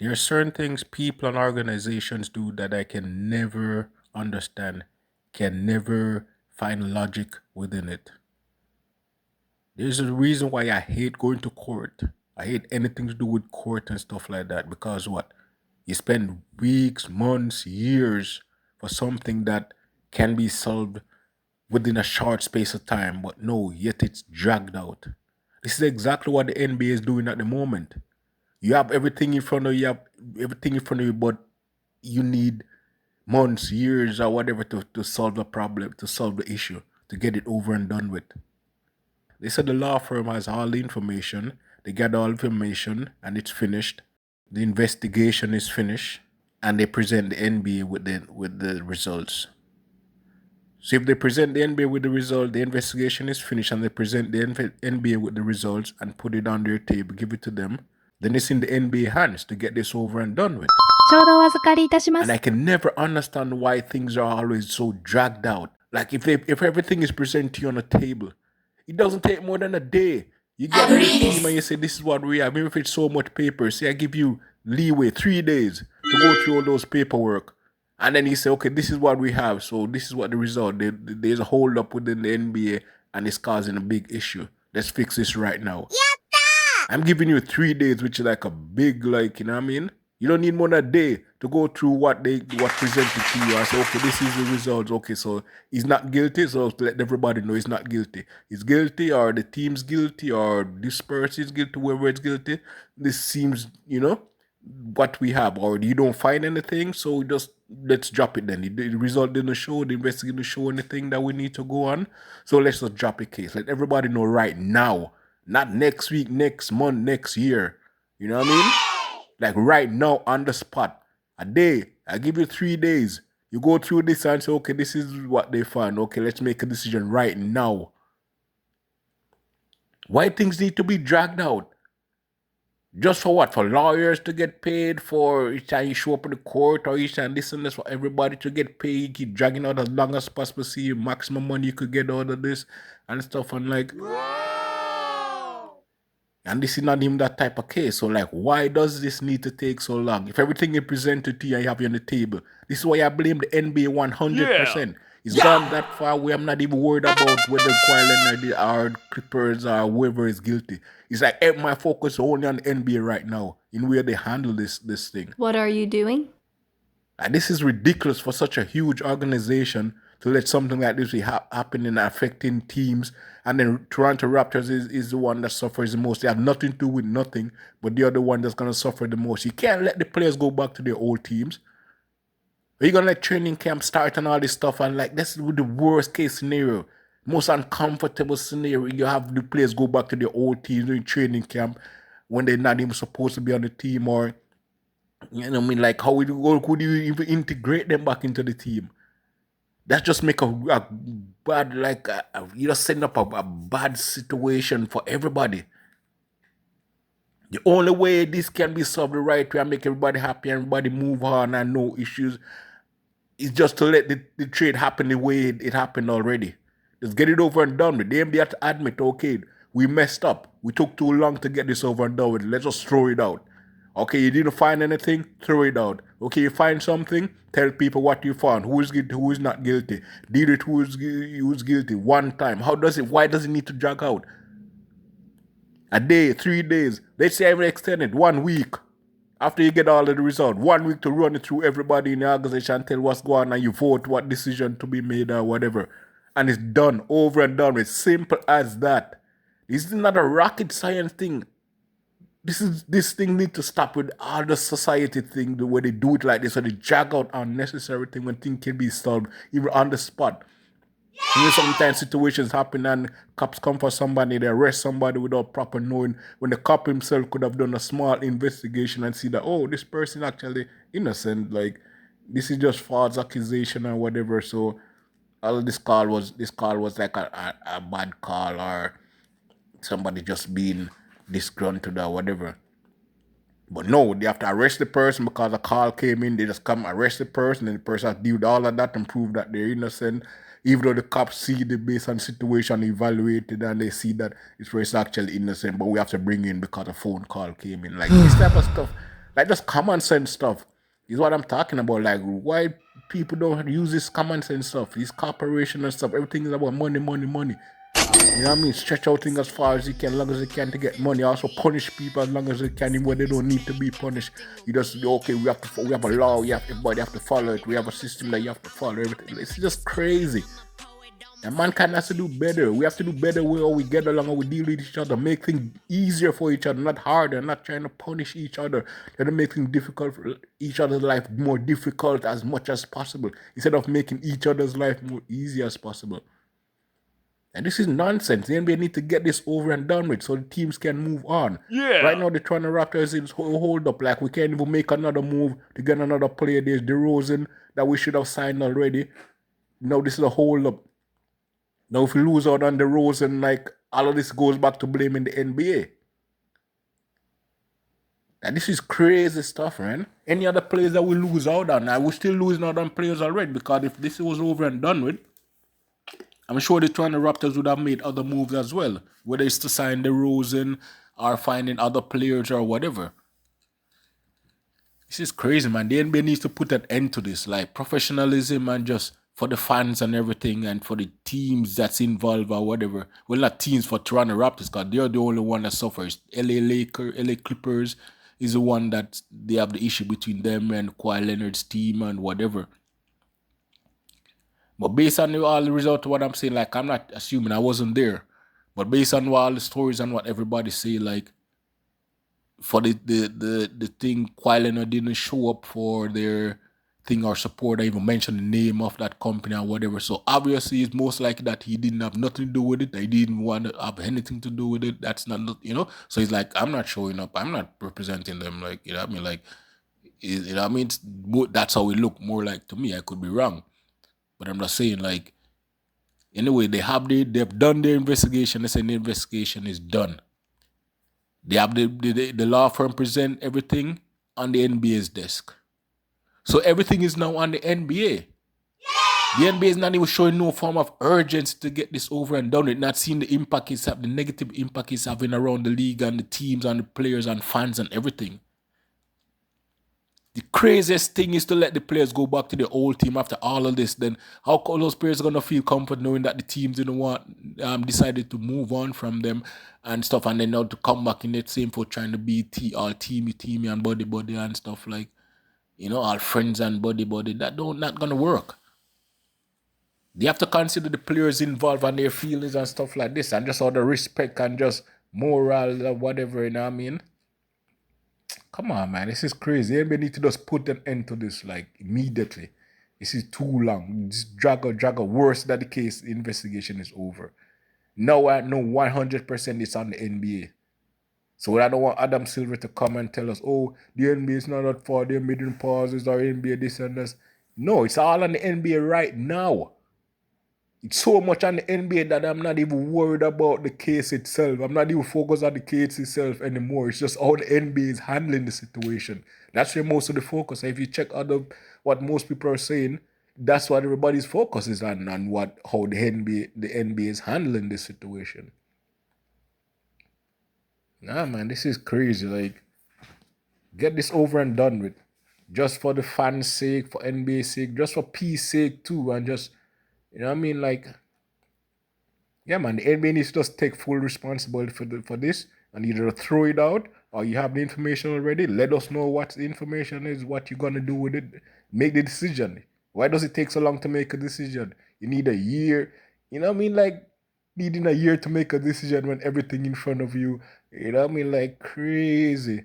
There are certain things people and organizations do that I can never understand, can never find logic within it. There's a reason why I hate going to court. I hate anything to do with court and stuff like that because what? You spend weeks, months, years for something that can be solved within a short space of time, but no, yet it's dragged out. This is exactly what the NBA is doing at the moment. You have everything in front of you, but you need months, years, or whatever to solve the problem, to solve the issue, to get it over and done with. They said the law firm has all the information, they get all the information, and it's finished. The investigation is finished, and they present the NBA with the results. So if they present the NBA with the result, the investigation is finished, and they present the NBA with the results and put it on their table, give it to them, then it's in the NBA hands to get this over and done with. ちょうどお預かりいたしま And す。 I can never understand why things are always so dragged out. Like if everything is presented to you on a table, it doesn't take more than a day. You get your team and you say, this is what we have. Even if it's so much paper, say I give you leeway 3 days to go through all those paperwork. And then you say, okay, this is what we have. So this is what the result. There's a hold up within the NBA and it's causing a big issue. Let's fix this right now. I'm giving you 3 days, which is like a big, like, you know what I mean? You don't need more than a day to go through what presented to you. I say, okay, this is the results. Okay, so he's not guilty, so to let everybody know he's not guilty. He's guilty, or the team's guilty, or this person is guilty, whoever is guilty. This seems, what we have, or you don't find anything, so just let's drop it then. The result didn't show, the investigation didn't show anything that we need to go on, so let's just drop the case. Let everybody know right now, not next week, next month, next year. You know what I mean? Like right now on the spot, a day. I give you 3 days. You go through this and say, okay, this is what they found. Okay, let's make a decision right now. Why things need to be dragged out? Just for what? For lawyers to get paid, for each time you show up in the court, or each time this and this, for everybody to get paid. You keep dragging out as long as possible, see the maximum money you could get out of this and stuff. And like, and this is not even that type of case. So like, why does this need to take so long? If everything is presented to you and you have it on the table, this is why I blame the NBA 100%. It's gone that far where I'm not even worried about whether Kawhi Leonard or Clippers or whoever is guilty. It's like my focus is only on the NBA right now in where they handle this thing. What are you doing? And this is ridiculous for such a huge organization to let something like this be happening and affecting teams. And then Toronto Raptors is the one that suffers the most. They have nothing to do with nothing, but they're the one that's going to suffer the most. You can't let the players go back to their old teams. Are you going to let training camp start and all this stuff? And like, this is the worst case scenario. Most uncomfortable scenario. You have the players go back to their old teams during training camp when they're not even supposed to be on the team, or you know what I mean? Like, how could you even integrate them back into the team? That just make a bad, like, you just setting up a bad situation for everybody. The only way this can be solved the right way and make everybody happy and everybody move on and no issues is just to let the trade happen the way it happened already. Just get it over and done with. The NBA have to admit, okay, we messed up. We took too long to get this over and done with. Let's just throw it out. Okay, you didn't find anything, throw it out. Okay, you find something, tell people what you found. Who is guilty, who is not guilty. Deal with who's guilty one time. Why does it need to drag out? A day, 3 days. Let's say I even extend it 1 week. After you get all of the result, 1 week to run it through everybody in the organization and tell what's going on, and you vote what decision to be made or whatever. And it's done, over and done with. Simple as that. This is not a rocket science thing. This thing need to stop with all the society thing, the way they do it like this, so they drag out unnecessary thing when things can be solved even on the spot. You know, sometimes situations happen and cops come for somebody, they arrest somebody without proper knowing, when the cop himself could have done a small investigation and see that, oh, this person actually innocent, like this is just false accusation or whatever. So all of this call was like a bad call, or somebody just being disgruntled or whatever. But no, they have to arrest the person because a call came in. They just come arrest the person, and the person has to deal with all of that and prove that they're innocent. Even though the cops see the based on situation evaluated and they see that it's actually innocent, but we have to bring in because a phone call came in. Like this type of stuff. Like just common sense stuff is what I'm talking about. Like why people don't use this common sense stuff, this corporation and stuff. Everything is about money, money, money. You know what I mean? Stretch out things as far as you can, as long as you can to get money. Also punish people as long as they can, even when they don't need to be punished. You just okay, we have a law, everybody have to follow it. We have a system that you have to follow. Everything. It's just crazy. And mankind has to do better. We have to do better where we get along and we deal with each other, make things easier for each other, not harder, not trying to punish each other, trying to make things difficult for each other's life more difficult as much as possible, instead of making each other's life more easy as possible. And this is nonsense. The NBA need to get this over and done with so the teams can move on. Yeah. Right now, the Toronto Raptors is hold up. Like, we can't even make another move to get another player. There's DeRozan that we should have signed already. Now, this is a hold up. Now, if we lose out on DeRozan, like, all of this goes back to blaming the NBA. And this is crazy stuff, man. Any other players that we lose out on, now we're still losing out on players already, because if this was over and done with, I'm sure the Toronto Raptors would have made other moves as well, whether it's to sign DeRozan or finding other players or whatever. This is crazy, man. The NBA needs to put an end to this, like professionalism and just for the fans and everything, and for the teams that's involved or whatever. Well, not teams, for Toronto Raptors, because they're the only one that suffers. LA Clippers is the one that they have the issue between them and Kawhi Leonard's team and whatever. But based on all the result of what I'm saying, like, I'm not assuming, I wasn't there, but based on all the stories and what everybody say, like, for the thing, Kawhi Leonard didn't show up for their thing or support, I even mentioned the name of that company or whatever. So obviously it's most likely that he didn't have nothing to do with it. He didn't want to have anything to do with it. That's not, you know. So he's like, I'm not showing up. I'm not representing them. Like, you know what I mean? Like, you know what I mean? That's how it looked more like to me. I could be wrong. But I'm just saying, like, anyway, they've done their investigation. They say the investigation is done. They have the law firm present everything on the NBA's desk. So everything is now on the NBA. The NBA is not even showing no form of urgency to get this over and done with, not seeing the impact the negative impact it's having around the league and the teams and the players and fans and everything. The craziest thing is to let the players go back to their old team after all of this. Then how are those players going to feel comfort knowing that the teams didn't want, decided to move on from them and stuff, and then now to come back in that same for trying to be all teamy and buddy and stuff, like, you know, all friends and buddy. That not going to work. They have to consider the players involved and their feelings and stuff like this, and just all the respect and just moral or whatever, you know what I mean? Come on, man. This is crazy. NBA need to just put an end to this, like, immediately. This is too long. Just drag. Worse than the case, the investigation is over. Now I know 100% it's on the NBA. So I don't want Adam Silver to come and tell us, oh, the NBA is not at fault, the NBA didn't pauses, or NBA this and this. No, it's all on the NBA right now. It's so much on the NBA that I'm not even worried about the case itself. I'm not even focused on the case itself anymore. It's just how the NBA is handling the situation. That's where most of the focus. If you check what most people are saying, that's what everybody's focus is on, and how the NBA is handling this situation. Nah, man, this is crazy. Like, get this over and done with. Just for the fans' sake, for NBA's sake, just for peace sake too, and just, you know what I mean? Like, yeah, man, the NBA needs to just take full responsibility for this and either throw it out, or you have the information already. Let us know what the information is, what you're going to do with it. Make the decision. Why does it take so long to make a decision? You need a year. You know what I mean? Like, needing a year to make a decision when everything in front of you, you know what I mean? Like, crazy.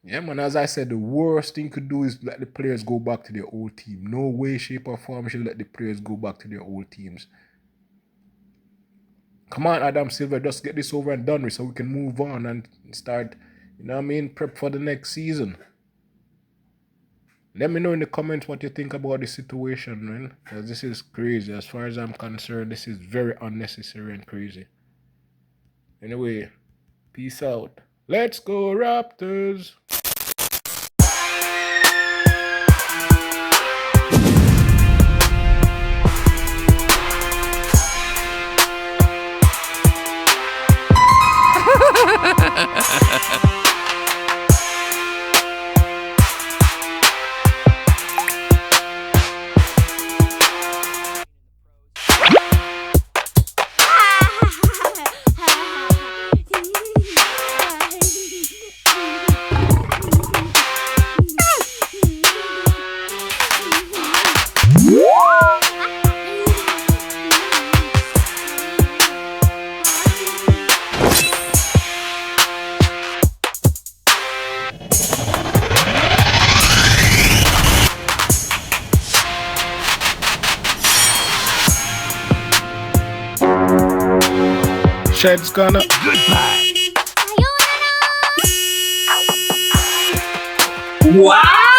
Yeah, man, as I said, the worst thing to do is let the players go back to their old team. No way, shape, or form should let the players go back to their old teams. Come on, Adam Silver, just get this over and done with so we can move on and start, you know what I mean, prep for the next season. Let me know in the comments what you think about the situation, man. Because this is crazy. As far as I'm concerned, this is very unnecessary and crazy. Anyway, peace out. Let's go, Raptors! Shed's Corner. Wow!